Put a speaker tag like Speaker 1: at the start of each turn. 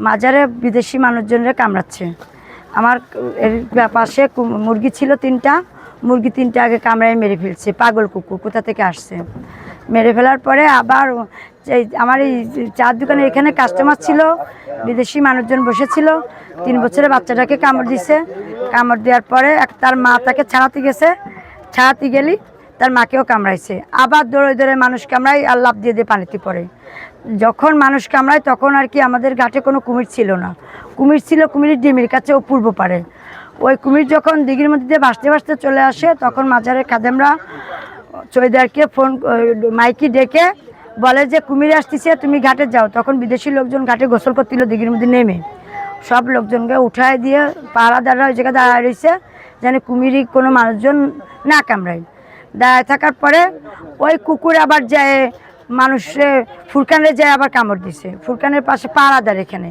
Speaker 1: মাজারে বিদেশি মানুষজনরা কামড়াচ্ছে। আমার এর পাশে মুরগি ছিল 3টা, মুরগি 3টা আগে কামড়ায় মেরে ফেলছে। পাগল কুকুর কোথা থেকে আসছে, মেরে ফেলার পরে আবার আমার এই চার দোকানে এখানে কাস্টমার ছিল, বিদেশি মানুষজন বসেছিল। 3 বছরের বাচ্চাটাকে কামড় দিছে। কামড় দেওয়ার পরে তার মা তাকে ছাড়াতে গেছে, ছাড়াতে গেলি তার মাকেও কামড়াইছে। আবার দৌড়ে দৌড়ে মানুষ কামড়ায় আর লাফ দিয়ে দিয়ে পানিতে পড়ে। যখন মানুষ কামড়ায় তখন আর কি আমাদের ঘাটে কোনো কুমির ছিল না। কুমির ছিল কুমিরের ডিমের কাছে ও পূর্ব পারে। ওই কুমির যখন দিঘির মধ্যে দিয়ে ভাসতে ভাসতে চলে আসে তখন মাজারের খাদেমরা চৈদারকে ফোন মাইকি ডেকে বলে যে কুমির আসতেছে, তুমি ঘাটে যাও। তখন বিদেশি লোকজন ঘাটে গোসল করছিল দিঘির মধ্যে নেমে, সব লোকজনকে উঠায় দিয়ে পাহারাদাররা ওই জায়গায় দাঁড়ায় রয়েছে যেন কুমিরই কোনো মানুষজন না কামড়ায়। দাঁড়ায় থাকার পরে ওই কুকুর আবার যায় মানুষে ফুরকানের যায় আবার কামড় দিছে। ফুরকানের পাশে পাহারাদার এখানে